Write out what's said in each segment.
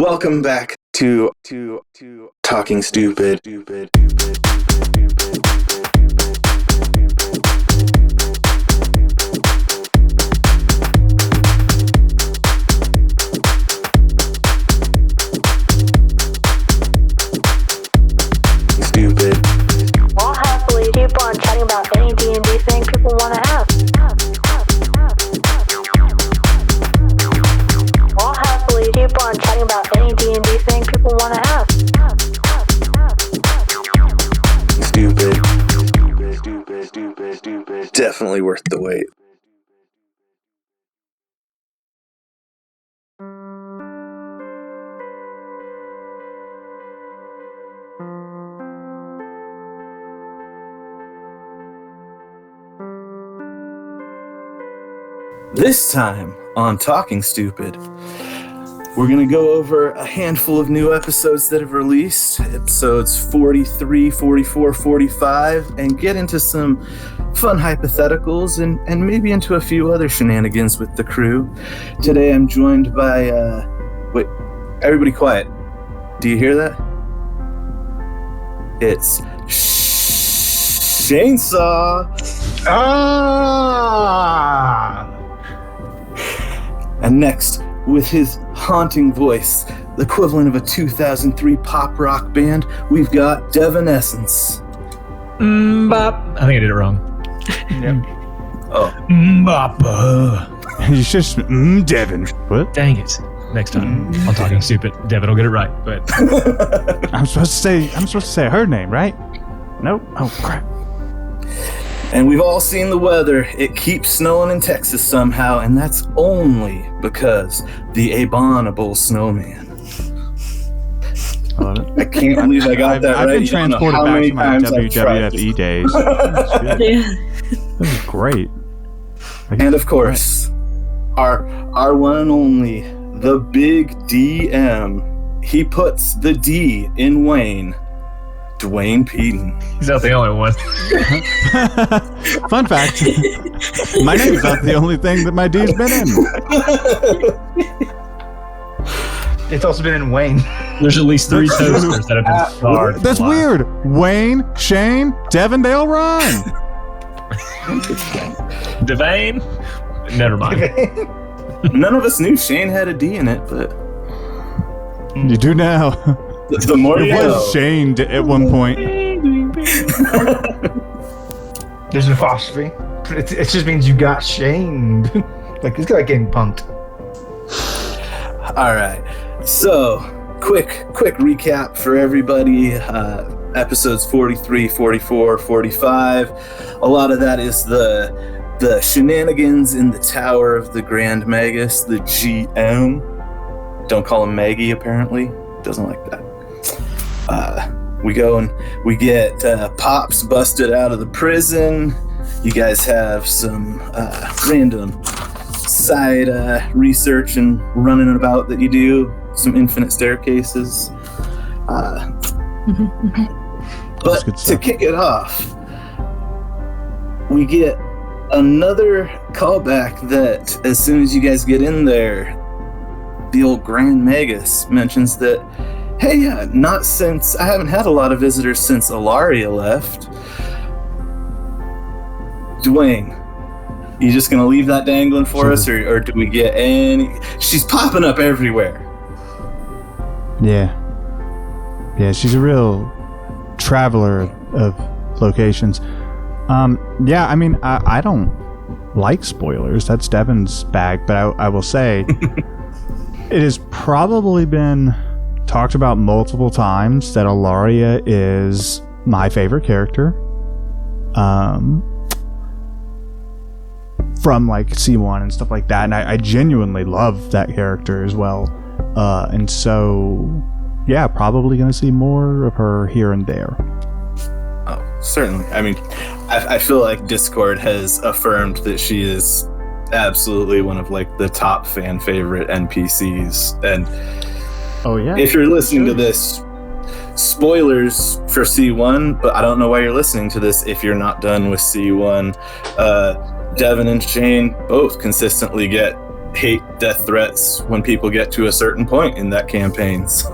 Welcome back to Talking Stupid. I'll happily keep on chatting about any D&D thing people want to have. I'll happily keep on chatting about any D&D thing people want to have. Stupid. Definitely worth the wait. This time on Talking Stupid, we're going to go over a handful of new episodes that have released, episodes 43, 44, 45, and get into some fun hypotheticals and maybe into a few other shenanigans with the crew. Today I'm joined by, wait, everybody quiet. Do you hear that? It's Chainsaw. And next, with his haunting voice, the equivalent of a 2003 pop rock band, we've got Devin Essence. Bop. I think I did it wrong. Yep. Oh. Bop. You just Devin. What? Dang it. Next time on Talking Stupid, Devin will get it right. But I'm supposed to say her name, right? Nope. Oh crap. And we've all seen the weather. It keeps snowing in Texas somehow, and that's only because the abominable snowman. I can't believe I got that I've right. been transported back to my WWFE days. This is great. And of course, our one and only, the big DM. He puts the D in Wayne. Dwayne Peden. he's not the only one. Fun fact: my name's not the only thing that my D's been in. It's also been in Wayne. There's at least 3 toasters that have been starred. That's weird. Wayne, Shane, Devin, they all rhyme. Devane? Never mind. None of us knew Shane had a D in it, but You do now. the more It you know. was Shane at one point. There's an apostrophe. It just means you got shamed. Like, it's like getting punked. All right. So, quick recap for everybody. Episodes 43, 44, 45. A lot of that is the shenanigans in the Tower of the Grand Magus, the GM. Don't call him Maggie, apparently. Doesn't like that. We go and we get Pops busted out of the prison. You guys have some random side research and running about that you do. Some infinite staircases. But to kick it off, we get another callback that as soon as you guys get in there, the old Grand Magus mentions that, hey, I haven't had a lot of visitors since Ilaria left. Dwayne, you just gonna leave that dangling for us, or do we get any? She's popping up everywhere. Yeah, she's a real traveler of locations. Yeah, I mean, I don't like spoilers. That's Devin's bag, but I will say it has probably been talked about multiple times that Ilaria is my favorite character. From like C1 and stuff like that, and I genuinely love that character as well. And so, yeah, probably going to see more of her here and there. Oh, certainly. I mean, I feel like Discord has affirmed that she is absolutely one of like the top fan favorite NPCs. And oh yeah, if you're listening to this, spoilers for C1, but I don't know why you're listening to this if you're not done with C1. Devin and Shane both consistently get hate death threats when people get to a certain point in that campaign. So.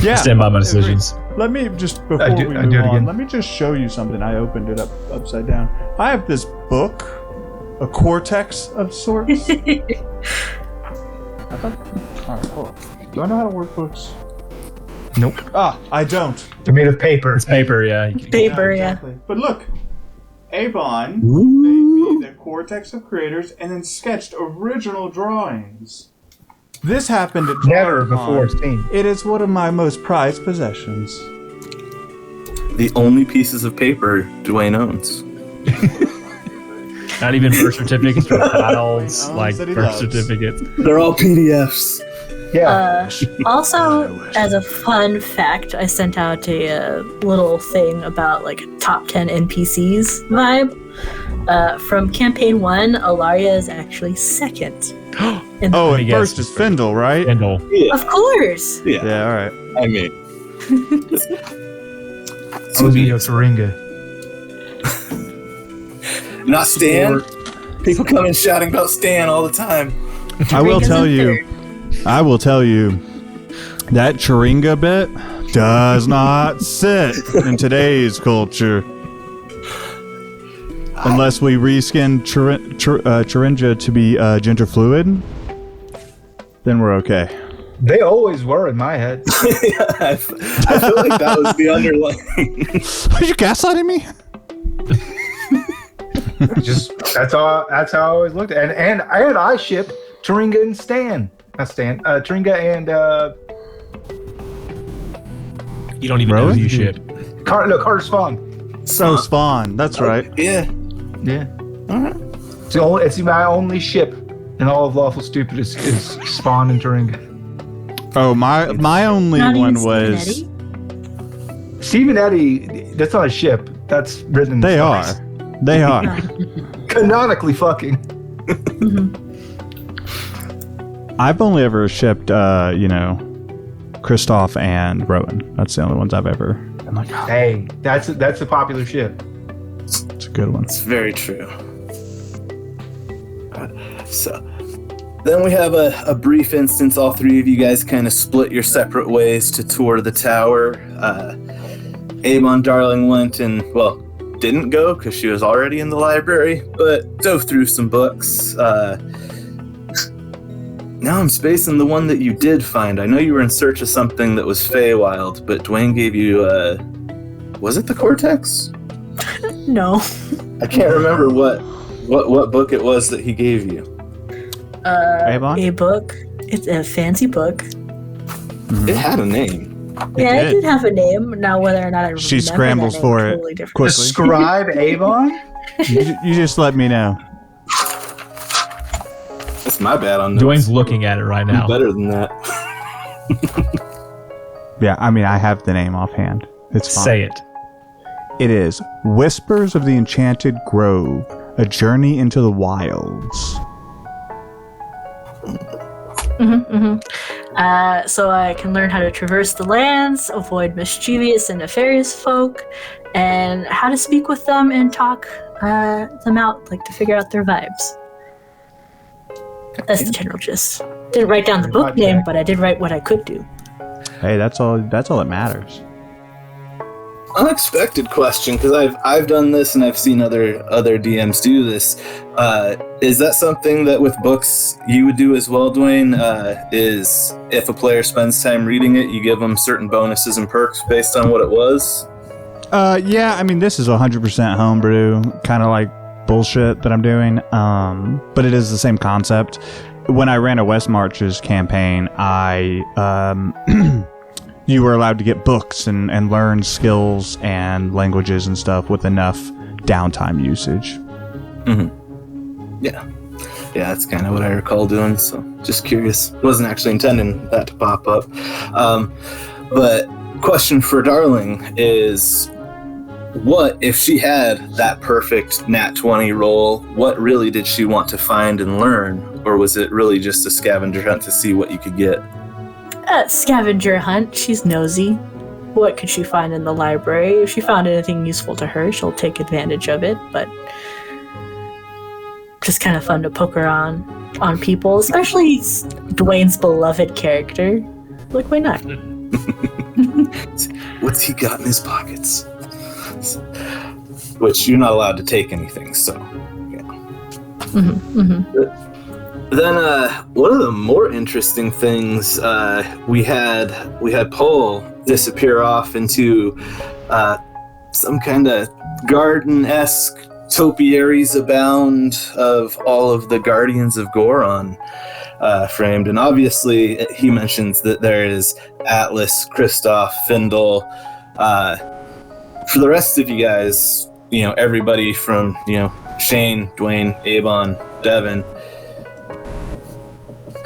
Yeah. Stand by my decisions. Let me just, before we move on, let me just show you something. I opened it up upside down. I have this book, a cortex of sorts. All right, hold on. Do I know how to work books? Nope. I don't. They're made of paper. It's paper, yeah. Paper, yeah. Exactly. But look, Avon made me the cortex of creators and then sketched original drawings. This happened at Never DrawingCon. before seen. It is one of my most prized possessions. The only pieces of paper Dwayne owns. Not even birth certificates or files, Wayne like owns that he birth loves. certificates. They're all PDFs. Yeah. Also, as a fun fact, I sent out a little thing about like top 10 NPCs vibe. From campaign 1, Alaria is actually second. In the Oh, Let me and guess. first is Findle, right? Kendall. Yeah. Of course. Yeah. Yeah, all right. I mean. Ozio Taringa. Not Stan. People come in shouting about Stan all the time. I will tell Taringa's you, that Chiringa bit does not sit in today's culture. Unless we reskin Chiringa to be gender fluid, then we're okay. They always were in my head. Yeah, I feel like that was the underlying. Are you gaslighting me? Just that's how I always looked at it. And I ship Taringa and Stan. Not Stan. Taringa and You don't even know Rowan? who you ship. Carter Spawn. So Spawn, that's right. Yeah. Yeah. It's my only ship in all of Lawful Stupid is Spawn and Taringa. Oh, my only Not even one Steve was. and Eddie? Steve and Eddie, that's not a ship. That's written in the They stars. are. They are. Canonically fucking. I've only ever shipped, Kristoff and Rowan. That's the only ones I've ever. I'm like, oh, Hey, that's a popular ship. it's a good one. It's very true. So then we have a brief instance. All three of you guys kind of split your separate ways to tour the tower. Amon Darling went and, well, didn't go because she was already in the library, but dove through some books. Now I'm spacing the one that you did find. I know you were in search of something that was Feywild, but Dwayne gave you, was it the Cortex? No. I can't remember what book it was that he gave you. Avon? A book. It's a fancy book. It had a name. Yeah, it did. did have a name. Now, whether or not I remember She scrambles that name, for it totally different. quickly. Scribe Avon? You just let me know. That's my bad on notes. Dwayne's looking at it right I'm now. better than that. Yeah, I mean, I have the name offhand. It's fine. Say it. It is Whispers of the Enchanted Grove, A Journey into the Wilds. So I can learn how to traverse the lands, avoid mischievous and nefarious folk, and how to speak with them and talk them out, like to figure out their vibes. That's the general gist. Didn't write down the book name, but I did write what I could do. Hey, that's all that matters. Unexpected question, because I've done this and I've seen other DMs do this. Is that something that with books you would do as well, Dwayne? Is if a player spends time reading it, you give them certain bonuses and perks based on what it was? Yeah, I mean, this is 100% homebrew, kind of like bullshit that I'm doing, but it is the same concept. When I ran a West Marches campaign, you were allowed to get books and learn skills and languages and stuff with enough downtime usage. Yeah, that's kind of what I recall doing. So just curious. Wasn't actually intending that to pop up. But question for Darling is, what if she had that perfect nat 20 roll? What really did she want to find and learn, or was it really just a scavenger hunt to see what you could get? Scavenger hunt. She's nosy. What could she find in the library? If she found anything useful to her, she'll take advantage of it. But just kind of fun to poke around on people, especially Dwayne's beloved character. Like, why not? What's he got in his pockets? Which you're not allowed to take anything, so yeah. Then one of the more interesting things, we had Paul disappear off into some kind of garden-esque topiaries abound of all of the Guardians of Goron framed, and obviously he mentions that there is Atlas, Kristoff, Findle. For the rest of you guys, everybody from Shane, Dwayne, Avon, Devin,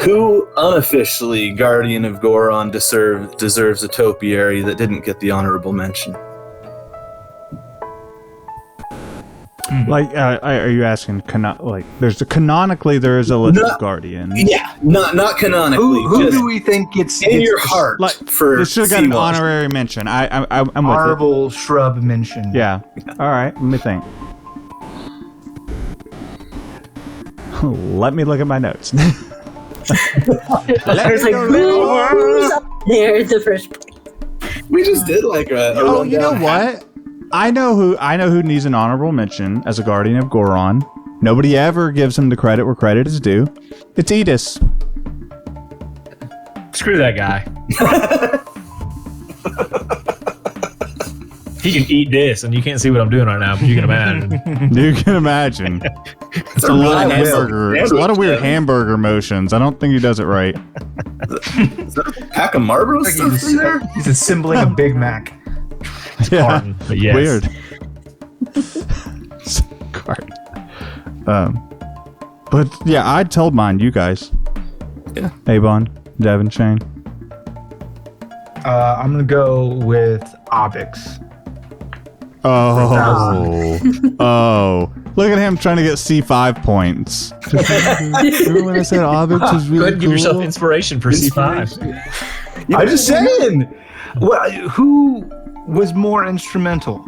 who unofficially Guardian of Goron deserves a topiary that didn't get the honorable mention? Like, are you asking? Canonically, there is a list of guardians. Yeah, not canonically. Who do we think gets in your heart? For this should have got an honorary mention. I'm honorable shrub mention. Yeah. All right. Let me think. Let me look at my notes. There's like who's up there the first place. We just did like a rundown. You know what? I know who needs an honorable mention as a Guardian of Goron. Nobody ever gives him the credit where credit is due. It's Edis. Screw that guy. He can eat this, and you can't see what I'm doing right now, but you can imagine. You can imagine. It's a lot of hamburger. It's a lot of weird hamburger motions. I don't think he does it right. Is that a pack of Marlboro stuff in there? He's assembling a Big Mac. Yeah, Carton, but yes. Weird. Carton. But yeah, I told mine. You guys. Yeah. Avon, Devin, Shane. I'm gonna go with Obix. Oh. Look at him trying to get C5 points. Remember when I said Obix was really cool? Give yourself inspiration for C5. I'm just saying. Well, who was more instrumental?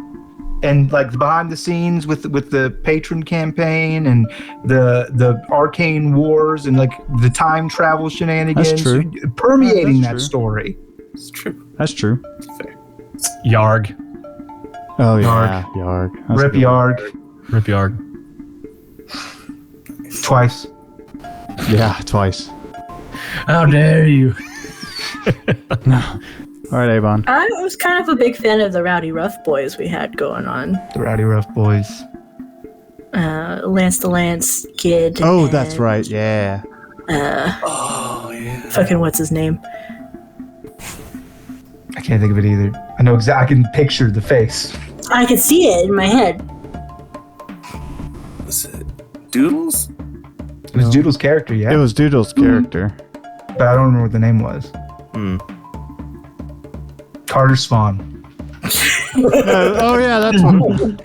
And like behind the scenes with the patron campaign and the arcane wars and like the time travel shenanigans. That's true. Permeating That's that true. story. It's true. That's true. Yarg. Oh yeah, Yarg. That's Rip good. Yarg. Rip Yarg. Twice. Yeah, twice. How dare you? All right, Avon. I was kind of a big fan of the Rowdy Rough Boys we had going on. The Rowdy Rough Boys. Lance the Lance Kid. Oh, that's right. Yeah. Oh yeah. Fucking what's his name? I can't think of it either. I know exactly. I can picture the face. I could see it in my head. Was it Doodles? It was Doodle's character, yeah. It was Doodle's character. But I don't remember what the name was. Carter Swan. Oh yeah, that's one.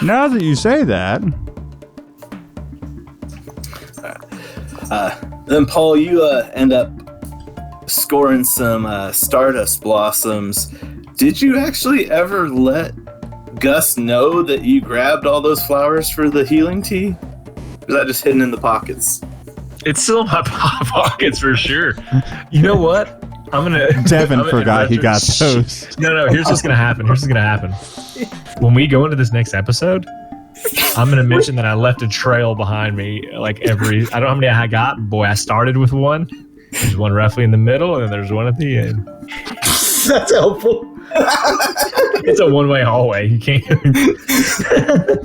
Now that you say that. Then Paul, you end up scoring some Stardust Blossoms. Did you actually ever let Gus know that you grabbed all those flowers for the healing tea? Or is that just hidden in the pockets? It's still in my pockets for sure. You know what? Devin forgot he got those. No, here's what's gonna happen. When we go into this next episode, I'm gonna mention that I left a trail behind me. I don't know how many I got. Boy, I started with one. There's one roughly in the middle, and then there's one at the end. That's helpful. It's a one-way hallway. You can't.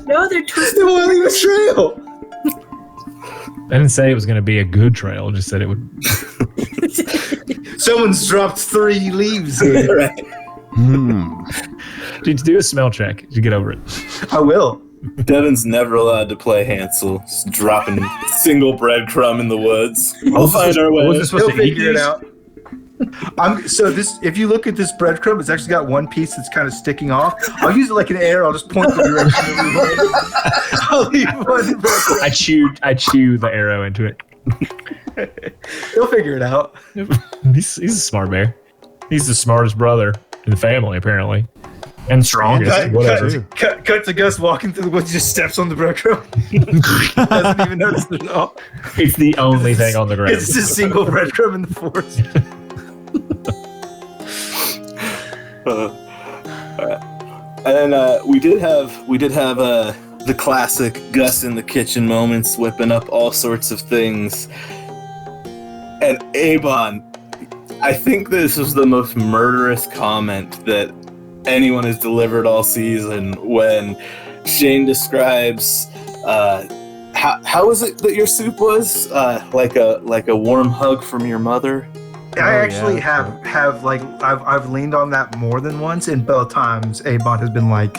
No, they're twisted. They want to leave a trail. I didn't say it was gonna be a good trail. I just said it would. Someone's dropped 3 leaves here. Right. Dude, do a smell check. You get over it. I will. Devin's never allowed to play Hansel, just dropping single breadcrumb in the woods. We'll find our way. I wasn't supposed He'll to eat figure it these? out. If you look at this breadcrumb, it's actually got one piece that's kind of sticking off. I'll use it like an arrow. I'll just point the direction everybody. I'll leave one breadcrumb. I chew the arrow into it. He'll figure it out. He's a smart bear. He's the smartest brother in the family, apparently. And strongest. Whatever. Cut to Gus walking through the woods, just steps on the breadcrumb. Doesn't even notice it at all. It's the only thing on the ground. It's just a single breadcrumb in the forest. And then we did have the classic Gus in the kitchen moments, whipping up all sorts of things. And Avon, I think this was the most murderous comment that anyone has delivered all season when Shane describes how is it that your soup was like a warm hug from your mother. I actually have like I've leaned on that more than once, and both times Avon has been like,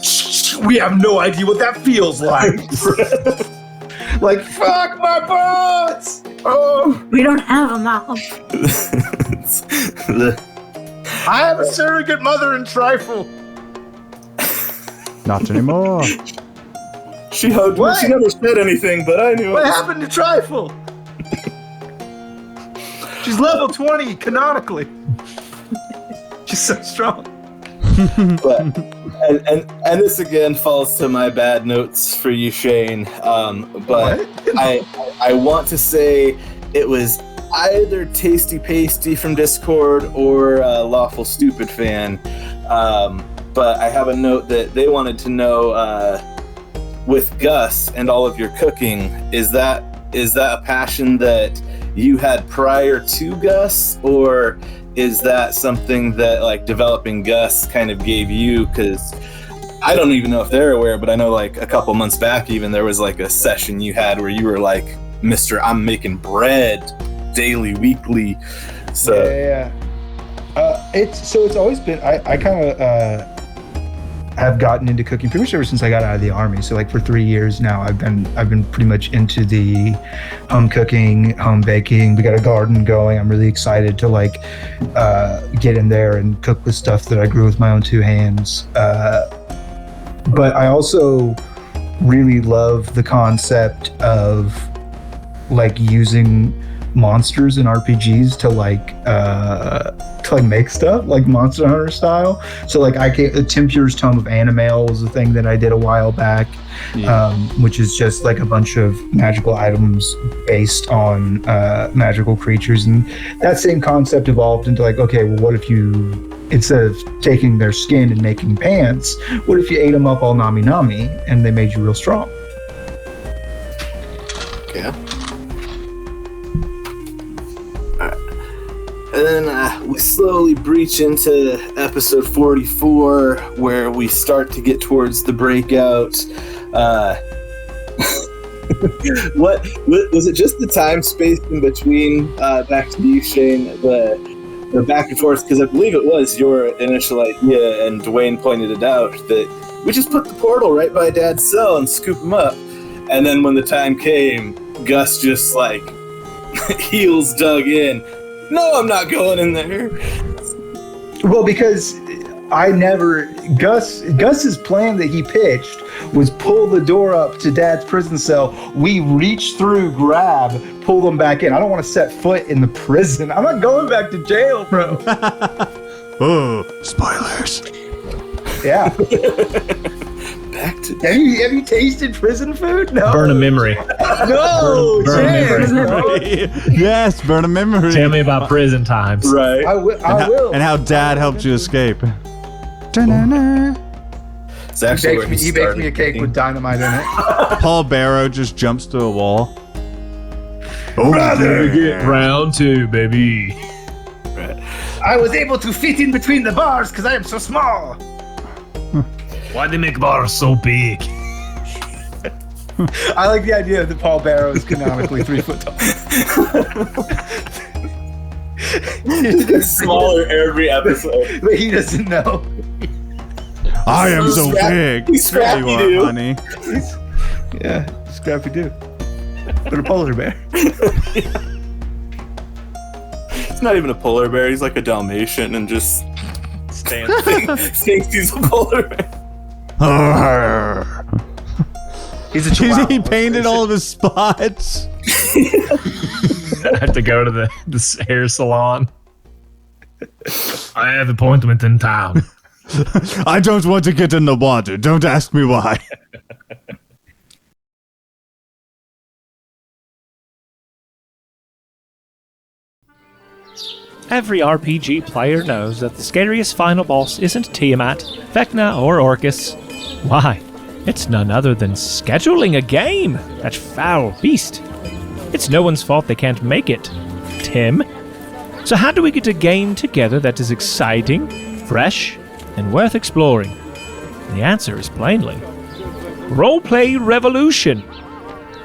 "Shh, we have no idea what that feels like." Like, fuck my butts! Oh, We don't have a mom. I have a surrogate mother in Trifle. Not anymore. She hugged me. She never said anything, but I knew What it. happened to Trifle? She's level 20 canonically. She's so strong. But, and this again falls to my bad notes for you, Shane. But I want to say it was either Tasty Pasty from Discord or Lawful Stupid Fan. But I have a note that they wanted to know with Gus and all of your cooking, is that a passion that you had prior to Gus, or is that something that like developing Gus kind of gave you? Because I don't even know if they're aware, but I know like a couple months back even there was like a session you had where you were like, Mr. I'm making bread daily, weekly. So yeah. It's always been I kind of have gotten into cooking pretty much ever since I got out of the army. So like for 3 years now, I've been pretty much into the home cooking, home baking. We got a garden going. I'm really excited to like get in there and cook with stuff that I grew with my own two hands. But I also really love the concept of like using monsters in RPGs to make stuff like Monster Hunter style. So like Timpure's Tome of Animale was a thing that I did a while back, which is just like a bunch of magical items based on magical creatures, and that same concept evolved into like, okay, well, what if you, instead of taking their skin and making pants, what if you ate them up all nami nami and they made you real strong? yeah. And then we slowly breach into episode 44, where we start to get towards the breakout. What was it? Just the time space in between? Back to you, Shane. The back and forth, because I believe it was your initial idea, and Dwayne pointed it out that we just put the portal right by Dad's cell and scoop him up. And then when the time came, Gus just like heels dug in. No, I'm not going in there. Well, because Gus's plan that he pitched was pull the door up to Dad's prison cell. We reach through, grab, pull them back in. I don't want to set foot in the prison. I'm not going back to jail, bro. Oh, spoilers. Yeah. Back to Have you tasted prison food? No. Burn a memory. No. Burn a James, memory. bro. Yes, burn a memory. Tell me about prison times. right. I will. And how Dad helped you escape. Da-na-na. It's actually where He baked me a cake with dynamite in it. Paul Barrow just jumps to a wall. Brother, get round two, baby. I was able to fit in between the bars because I am so small. Why they make bars so big? I like the idea that Paul Barrow is canonically 3 foot tall. It's smaller every episode. But he doesn't know. I am so big. He's There you Scrappy-Doo. are, honey. Yeah, Scrappy Doo. But a polar bear. It's not even a polar bear. He's like a Dalmatian and just thinks he's a polar bear. He's a chihuahua. He painted all of his spots. I have to go to the hair salon. I have an appointment in town. I don't want to get in the water. Don't ask me why. Every RPG player knows that the scariest final boss isn't Tiamat, Vecna, or Orcus. Why? It's none other than scheduling a game, that foul beast. It's no one's fault they can't make it. Tim? So how do we get a game together that is exciting, fresh, and worth exploring? The answer is plainly Roleplay Revolution.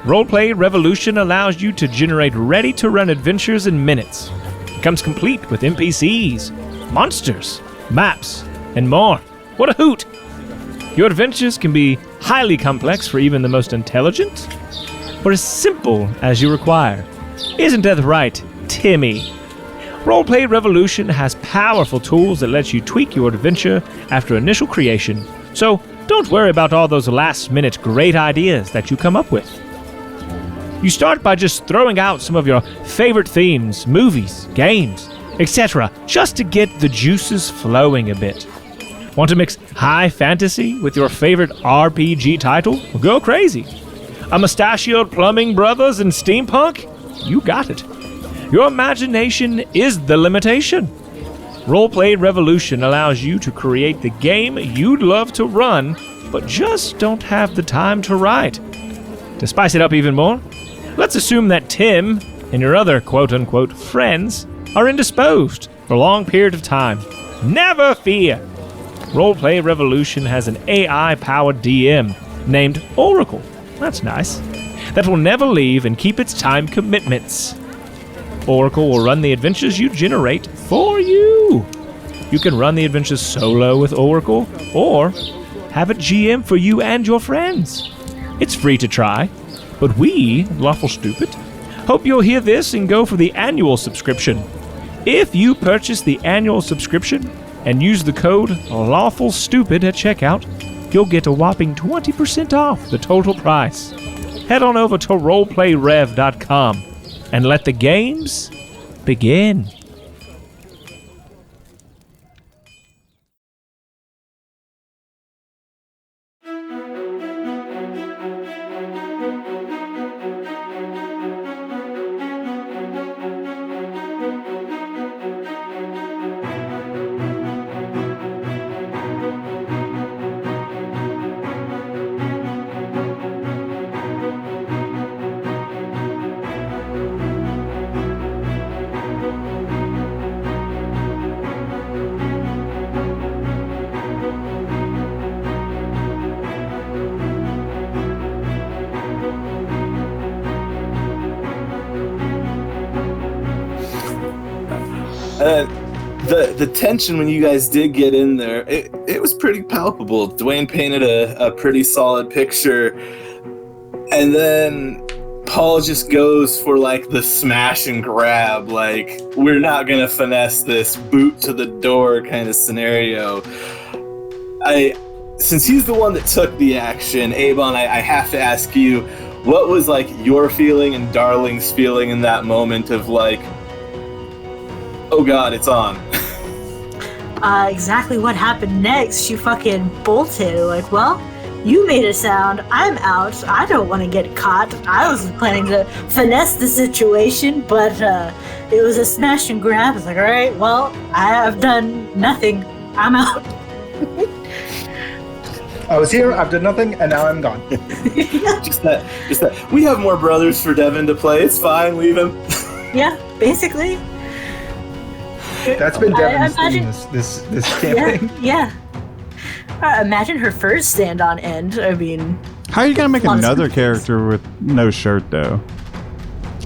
Roleplay Revolution allows you to generate ready-to-run adventures in minutes. It comes complete with NPCs, monsters, maps, and more. What a hoot! Your adventures can be highly complex for even the most intelligent, or as simple as you require. Isn't that right, Timmy? Roleplay Revolution has powerful tools that let you tweak your adventure after initial creation, so don't worry about all those last-minute great ideas that you come up with. You start by just throwing out some of your favorite themes, movies, games, etc., just to get the juices flowing a bit. Want to mix high fantasy with your favorite RPG title? Well, go crazy. A mustachioed plumbing brothers and steampunk? You got it. Your imagination is the limitation. Roleplay Revolution allows you to create the game you'd love to run, but just don't have the time to write. To spice it up even more, let's assume that Tim and your other quote-unquote friends are indisposed for a long period of time. Never fear! Roleplay Revolution has an AI-powered DM named Oracle. That's nice. That will never leave and keep its time commitments. Oracle will run the adventures you generate for you. You can run the adventures solo with Oracle, or have it GM for you and your friends. It's free to try, but we, Lawful Stupid, hope you'll hear this and go for the annual subscription. If you purchase the annual subscription and use the code LawfulStupid at checkout, you'll get a whopping 20% off the total price. Head on over to roleplayrev.com and let the games begin. The tension when you guys did get in there, it was pretty palpable. Dwayne painted a pretty solid picture, and then Paul just goes for like the smash and grab, like we're not gonna finesse this boot to the door kind of scenario. Since he's the one that took the action, Avon, I have to ask you, what was like your feeling and Darling's feeling in that moment of like, oh god, it's on? Exactly what happened next. She fucking bolted. Like, well, you made a sound. I'm out. I don't want to get caught. I was planning to finesse the situation, but it was a smash and grab. It's like, all right, well, I have done nothing. I'm out. I was here, I've done nothing, and now I'm gone. just that. We have more brothers for Devin to play. It's fine. Leave him. Yeah, basically. That's been Devin's theme this campaign. Yeah. Imagine her first stand-on end. I mean, how are you gonna make another character with no shirt though?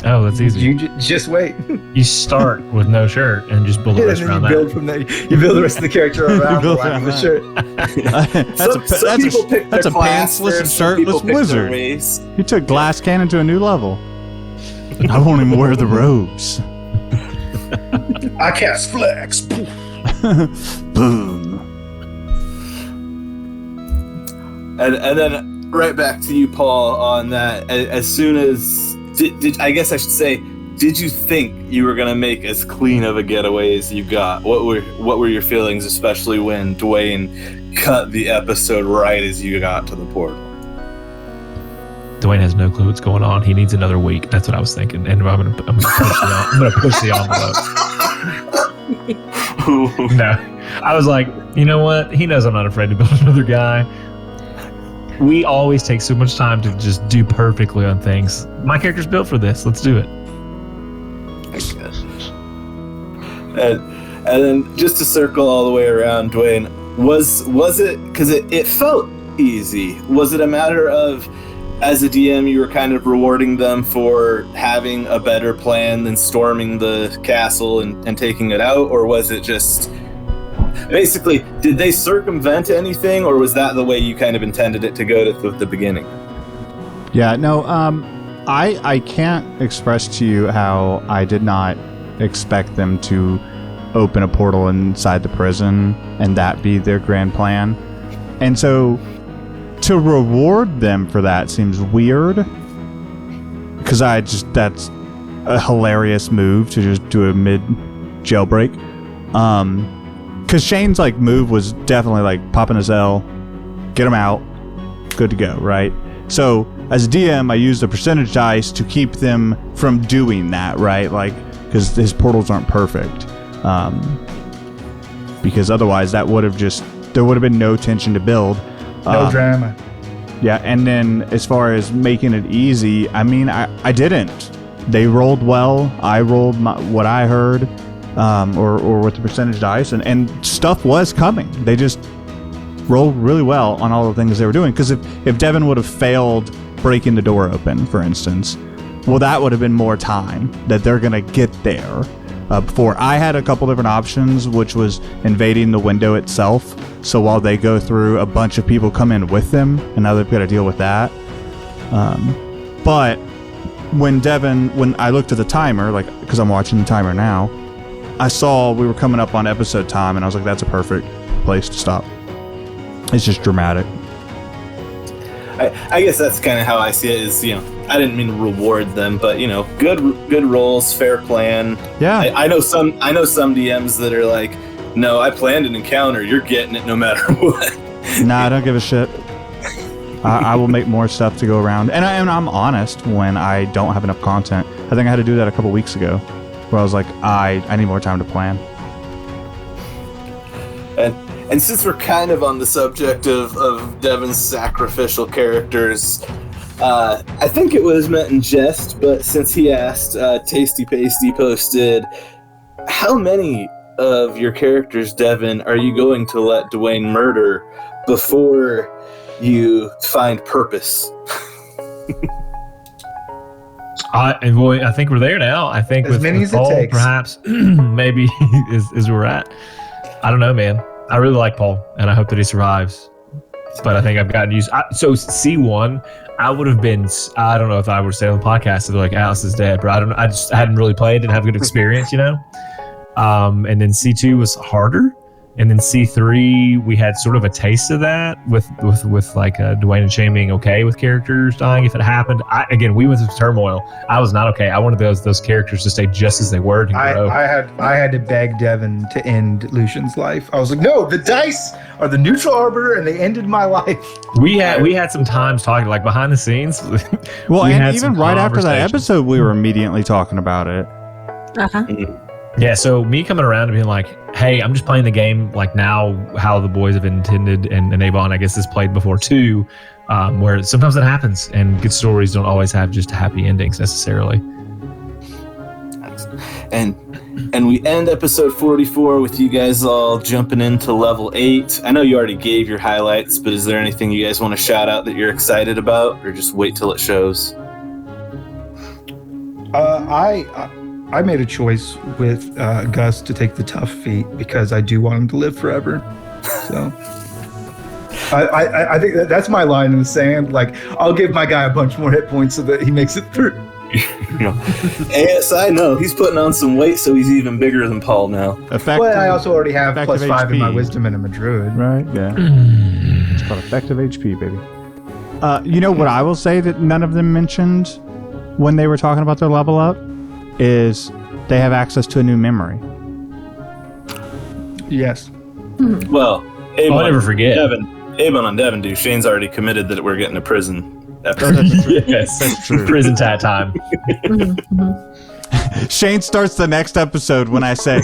Oh, that's easy. You just wait. You start with no shirt and just build the rest around that. You build the rest of the character around the lack of the shirt. That's a pantsless and shirtless wizard. He took Glass Cannon to a new level. I won't even wear the robes. I cast flex. Boom. And then right back to you, Paul, on that. As soon as did I guess I should say, did you think you were gonna make as clean of a getaway as you got? What were your feelings, especially when Dwayne cut the episode right as you got to the portal? Dwayne has no clue what's going on. He needs another week. That's what I was thinking. And I'm gonna push the envelope. No, I was like, you know what? He knows I'm not afraid to build another guy. We always take so much time to just do perfectly on things. My character's built for this. Let's do it. And then just to circle all the way around, Dwayne, was it, because it felt easy, was it a matter of, as a DM, you were kind of rewarding them for having a better plan than storming the castle and taking it out, or was it just, basically, did they circumvent anything, or was that the way you kind of intended it to go at the beginning? Yeah, no, I can't express to you how I did not expect them to open a portal inside the prison and that be their grand plan. And so to reward them for that seems weird, because that's a hilarious move to just do a mid jailbreak. Because Shane's like move was definitely like pop in his L, get him out, good to go, right? So as a DM, I used the percentage dice to keep them from doing that, right? Like, because his portals aren't perfect. Because otherwise there would have been no tension to build. No drama. Yeah, and then as far as making it easy, I mean, I didn't. They rolled well. I rolled what I heard, or with the percentage dice, and stuff was coming. They just rolled really well on all the things they were doing. Because if Devin would have failed breaking the door open, for instance, well, that would have been more time that they're going to get there. Before I had a couple different options, which was invading the window itself. So while they go through, a bunch of people come in with them, and now they've got to deal with that. But when I looked at the timer, like, because I'm watching the timer now, I saw we were coming up on episode time, and I was like, that's a perfect place to stop. It's just dramatic. I guess that's kind of how I see it. Is, you know, I didn't mean to reward them, but, you know, good rolls, fair plan. Yeah. I know some DMs that are like, no, I planned an encounter. You're getting it no matter what. Nah, I don't give a shit. I will make more stuff to go around, and I'm honest when I don't have enough content. I think I had to do that a couple weeks ago, where I was like, I need more time to plan. And since we're kind of on the subject of Devin's sacrificial characters, I think it was meant in jest, but since he asked, Tasty Pasty posted, how many of your characters, Devin, are you going to let Dwayne murder before you find purpose? I think we're there now. I think as many as it takes. Perhaps maybe is where we're at. I don't know, man. I really like Paul, and I hope that he survives. But I think I've gotten used. So C1, I would have been. I don't know if I were to say on the podcast, they're like, Alice is dead, but I don't know. I hadn't really played, didn't have a good experience, you know. And then C2 was harder, and then C3 we had sort of a taste of that with like Dwayne and Shane being okay with characters dying if it happened. We went through turmoil. I was not okay. I wanted those characters to stay just as they were. I had to beg Devin to end Lucian's life. I was like, no, the dice are the neutral arbiter, and they ended my life. We had some times talking, like behind the scenes. Well, and even right after that episode, we were immediately talking about it. Uh-huh. Yeah, so me coming around and being like, hey, I'm just playing the game like now how the boys have intended, and Avon, I guess, has played before too, where sometimes it happens, and good stories don't always have just happy endings necessarily. And we end episode 44 with you guys all jumping into level 8. I know you already gave your highlights, but is there anything you guys want to shout out that you're excited about, or just wait till it shows? I made a choice with Gus to take the tough feat because I do want him to live forever. So I think that's my line in the sand. Like, I'll give my guy a bunch more hit points so that he makes it through. ASI, no, he's putting on some weight, so he's even bigger than Paul now. Well, I also already have plus 5 HP in my wisdom, and I'm a druid. Right? Yeah. It's called effective HP, baby. You know what I will say that none of them mentioned when they were talking about their level up is they have access to a new memory. Yes. Well, I'll never forget. Avon and Devin do. Shane's already committed that we're getting a prison episode. Yes, That's true. Prison tat time. Shane starts the next episode when I say,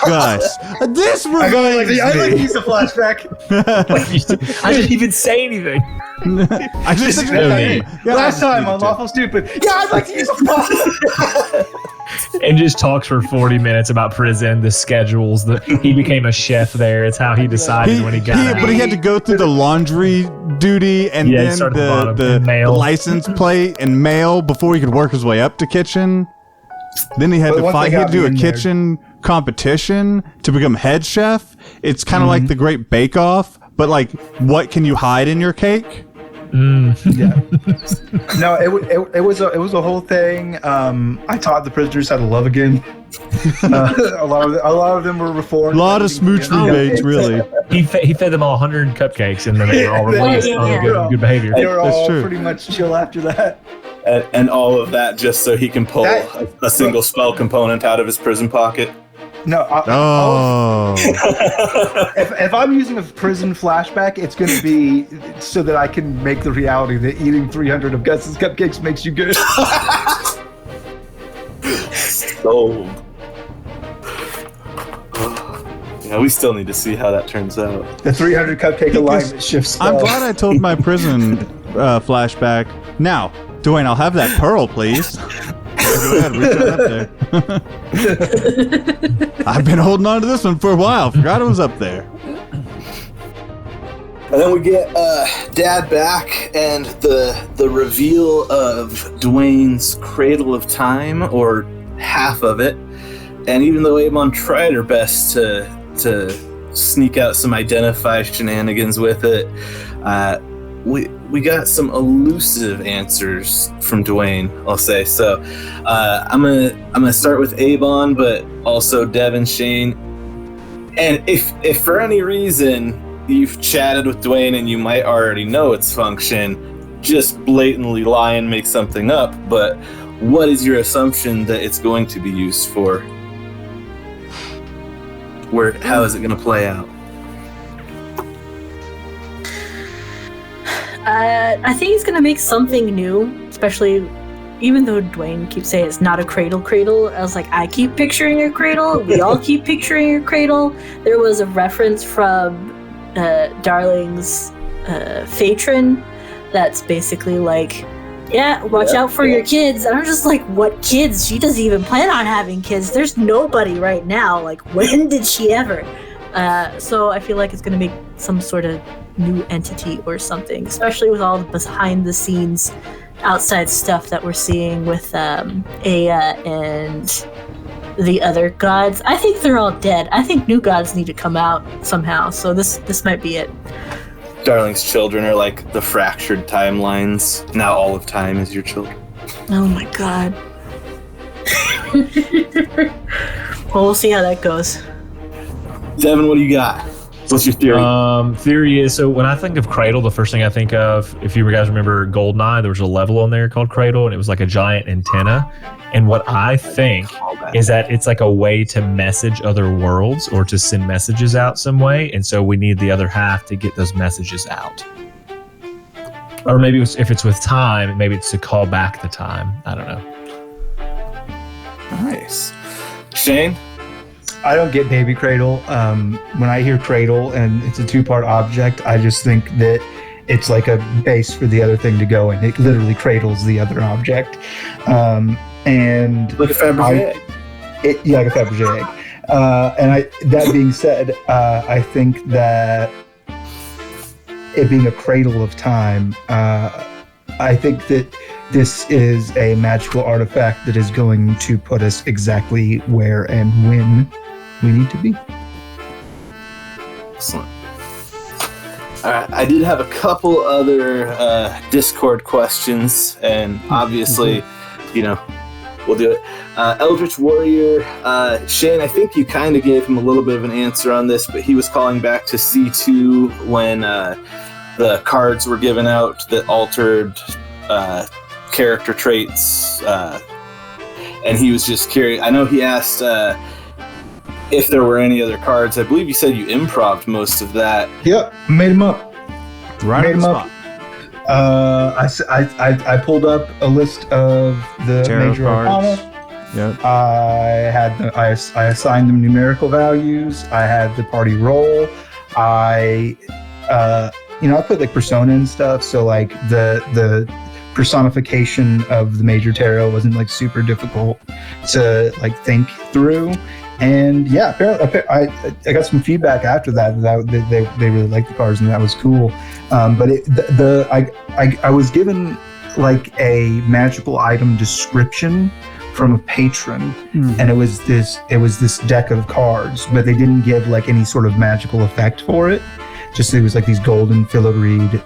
"Gus, this reminds me." I'd like to use a flashback. I didn't even say anything. I just no need. Last time on Lawful Stupid. Yeah, I'd like to use a flashback. And just talks for 40 minutes about prison, the schedules. He became a chef there. It's how he decided when he got out. But he had to go through the laundry duty and Yeah, he then started at the bottom, and the mail. license plate and mail before he could work his way up to kitchen. Then he had But to once fight. they He had got to do me a in there- kitchen competition to become head chef. It's kind of like the Great Bake Off, but like, what can you hide in your cake? Yeah. No, it was a whole thing. I taught the prisoners how to love again. A lot of them were reformed. A lot of smooch rebates, really. He fed them all 100 cupcakes, and then they were all released on Yeah. good behavior. They were That's all true. pretty much chill after that. And all of that just so he can pull That- a single spell component out of his prison pocket. No, Oh, if I'm using a prison flashback, it's going to be so that I can make the reality that eating 300 of Gus's cupcakes makes you good. Sold. Yeah, we still need to see how that turns out. The 300 cupcake alignment shifts. I'm glad I told my prison flashback. Now, Dwayne, I'll have that pearl, please. Go ahead, reach on up there. I've been holding on to this one for a while. Forgot it was up there. And then we get Dad back and the reveal of Dwayne's Cradle of Time, or half of it. And even though Amon tried her best to sneak out some identify shenanigans with it, we got some elusive answers from Dwayne, I'll say. So I'm gonna start with Avon, but also Devin, Shane. And if for any reason you've chatted with Dwayne and you might already know its function, just blatantly lie and make something up. But what is your assumption that it's going to be used for? How is it going to play out? I think he's gonna make something new, especially even though Dwayne keeps saying it's not a cradle. I was like, I keep picturing a cradle. We all keep picturing a cradle. There was a reference from Darling's Phaetron that's basically like, yeah, watch out for your kids. And I'm just like, what kids? She doesn't even plan on having kids. There's nobody right now. Like, when did she ever? So I feel like it's gonna make some sort of new entity or something, especially with all the behind the scenes outside stuff that we're seeing with Aya and the other gods. I think they're all dead. I think new gods need to come out somehow, so this might be it. Darling's children are like the fractured timelines. Now all of time is your children. Oh my god. Well, we'll see how that goes. Devin, what do you got? What's your theory? Theory is, so when I think of Cradle, the first thing I think of, if you guys remember GoldenEye, there was a level on there called Cradle, and it was like a giant antenna. And what I think is that it's like a way to message other worlds or to send messages out some way. And so we need the other half to get those messages out. Or maybe if it's with time, maybe it's to call back the time. I don't know. Nice. Shane? I don't get baby cradle. When I hear cradle and it's a two-part object, I just think that it's like a base for the other thing to go in. It literally cradles the other object. And Like a Fabergé egg. Yeah, like a Fabergé egg. That being said, I think that it being a cradle of time, I think that this is a magical artifact that is going to put us exactly where and when we need to be. Excellent. All right, I did have a couple other Discord questions, and obviously, we'll do it. Eldritch Warrior, Shane, I think you kind of gave him a little bit of an answer on this, but he was calling back to C2 when the cards were given out that altered character traits, and he was just curious. I know he asked if there were any other cards. I believe you said you improv'd most of that. Yep, made them up. Right Made on the them spot. up. I pulled up a list of the Tarot major cards. arcana. Yep. I assigned them numerical values. I had the party roll. I put like persona and stuff. So like the personification of the major tarot wasn't like super difficult to like think through. And yeah, apparently I got some feedback after that they really liked the cards and that was cool. But I was given like a magical item description from a patron, and it was this deck of cards, but they didn't give like any sort of magical effect for it. Just it was like these golden filigreed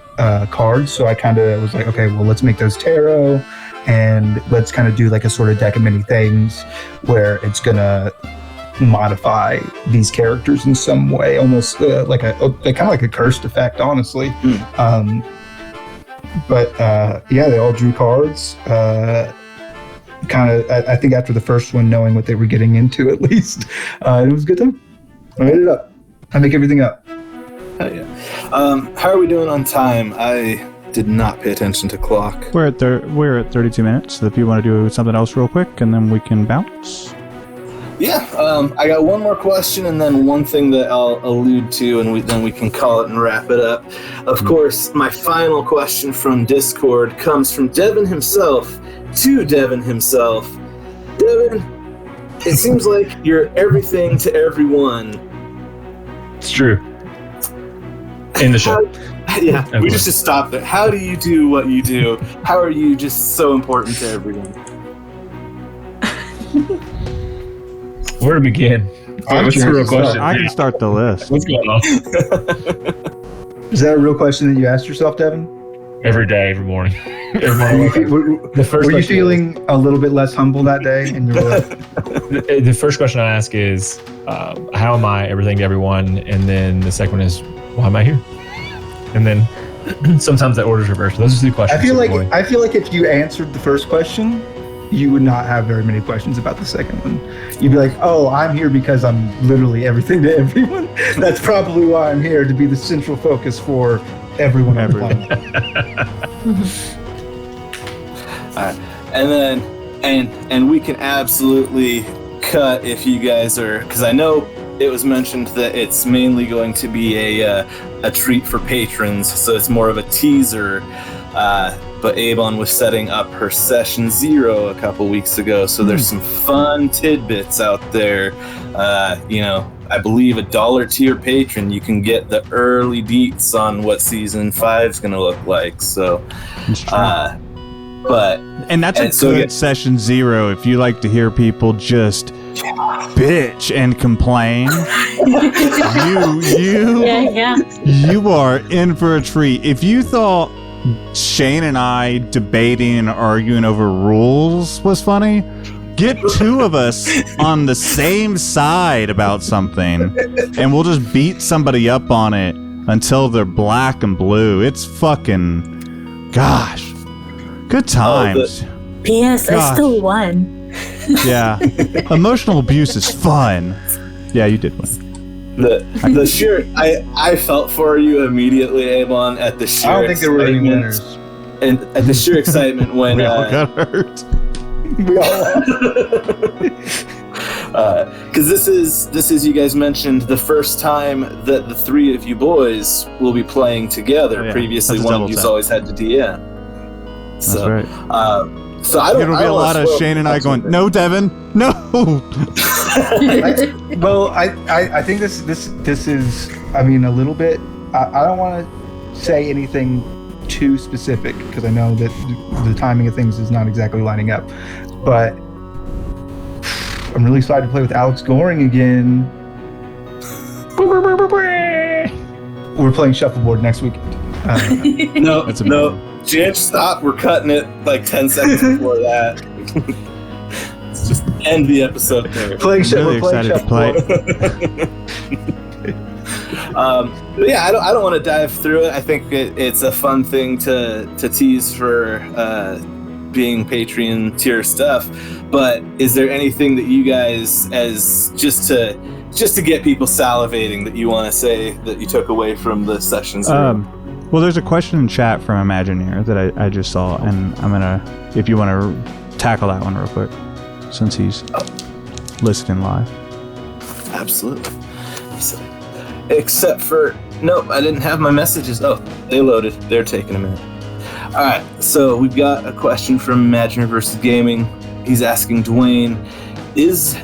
cards. So I kind of was like, okay, well, let's make those tarot, and let's kind of do like a sort of deck of many things where it's gonna modify these characters in some way, almost like kind of like a cursed effect, honestly. But they all drew cards. I think after the first one, knowing what they were getting into, at least, it was a good time. I made it up. I make everything up. Hell yeah. How are we doing on time? I did not pay attention to clock. We're at 32 minutes. So if you want to do something else real quick, and then we can bounce. Yeah, I got one more question and then one thing that I'll allude to, and then we can call it and wrap it up. Of course, my final question from Discord comes from Devin himself to Devin himself. Devin, it seems like you're everything to everyone. It's true. In the show. Yeah, we just stop there. How do you do what you do? How are you just so important to everyone? Where to begin? What's the real question? I can start the list. What's going on? Is that a real question that you asked yourself, Devin? Every day, every morning. Were you feeling a little bit less humble that day? And you were like, the first question I ask is, how am I everything to everyone? And then the second one is, why am I here? And then sometimes that order's reversed. Those are two questions. I feel like if you answered the first question, you would not have very many questions about the second one. You'd be like, oh, I'm here because I'm literally everything to everyone. That's probably why I'm here, to be the central focus for everyone on the planet. And then, and we can absolutely cut if you guys are, because I know it was mentioned that it's mainly going to be a treat for patrons, so it's more of a teaser. But Avon was setting up her session 0 a couple weeks ago, so there's some fun tidbits out there. I believe $1 tier patron, you can get the early deets on what season 5 is going to look like. So, and that's a good session 0 if you like to hear people just bitch and complain. You are in for a treat. If you thought Shane and I debating and arguing over rules was funny, get 2 of us on the same side about something and we'll just beat somebody up on it until they're black and blue. It's fucking, gosh, good times. P.S. I still won. Yeah, emotional abuse is fun. Yeah, you did win. The sheer, I felt for you immediately, Avon, at the sheer. I don't think there were any winners. And at the sheer excitement when we all got hurt. We all because this is you guys mentioned the first time that the 3 of you boys will be playing together. Oh, yeah. Previously, That's one of you's always had to DM. That's So, right. So I don't. It'll be a lot of Shane and I going, no, Devin, no. I think this is, I mean, a little bit. I don't want to say anything too specific because I know that the timing of things is not exactly lining up. But I'm really excited to play with Alex Goring again. We're playing shuffleboard next weekend. No. Judge, stop. We're cutting it like 10 seconds before that. Let's just end the episode there. Playing excited to play. But yeah, I don't want to dive through it. I think it's a fun thing to tease for being Patreon tier stuff. But is there anything that you guys, as just to get people salivating, that you want to say that you took away from the sessions? Well, there's a question in chat from Imagineer that I just saw, and I'm gonna, if you want to tackle that one real quick, since he's listening live. Absolutely. Except for, nope, I didn't have my messages. Oh, they loaded. They're taking a minute. All right, so we've got a question from Imagineer versus Gaming. He's asking Dwayne, is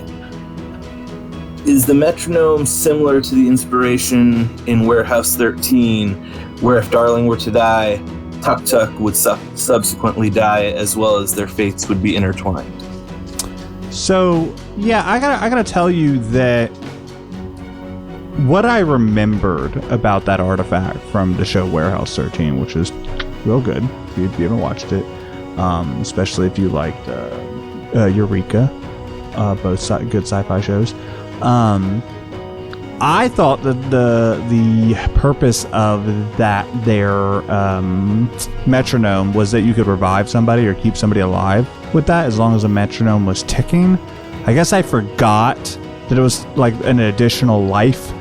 the metronome similar to the inspiration in Warehouse 13, where if Darling were to die, Tuk Tuk would subsequently die, as well as their fates would be intertwined? So, yeah, I gotta tell you that what I remembered about that artifact from the show Warehouse 13, which is real good if you haven't watched it, especially if you liked Eureka, both good sci-fi shows. I thought that the purpose of their metronome was that you could revive somebody or keep somebody alive with that, as long as a metronome was ticking. I guess I forgot that it was like an additional life.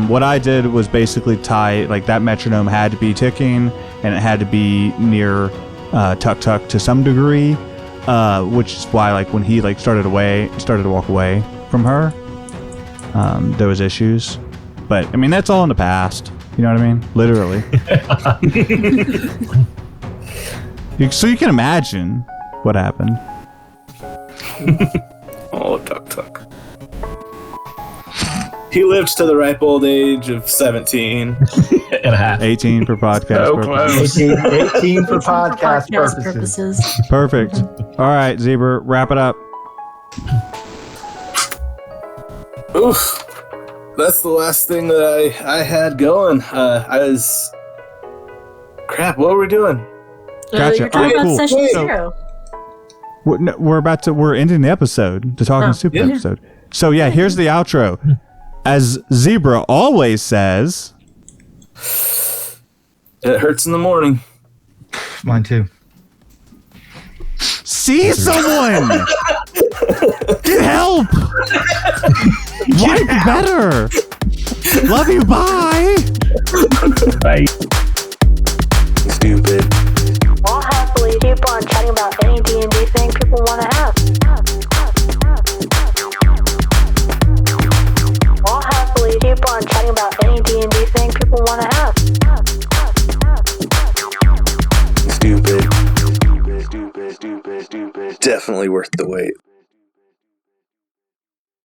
What I did was basically tie, like, that metronome had to be ticking and it had to be near Tuk Tuk to some degree, which is why, like, when he started to walk away from her, there was issues. But I mean, that's all in the past. You know what I mean? Literally. So you can imagine what happened. Oh, Tuk Tuk. He lived to the ripe old age of 17 and a half. 18 for podcast purposes. 18 for podcast purposes. Perfect. All right, Zebra, wrap it up. Oof. That's the last thing that I had going. Crap, what were we doing? Gotcha. You're talking about session 0. We're ending the episode, the Talking Super episode. So yeah, here's the outro. As Zebra always says, it hurts in the morning. Mine too. See someone! Get help! Get better! Love you, bye! Bye. Stupid. We'll happily keep on chatting about any D&D thing people want to have. We'll happily keep on chatting about any D&D thing people want to have. Stupid. Definitely worth the wait.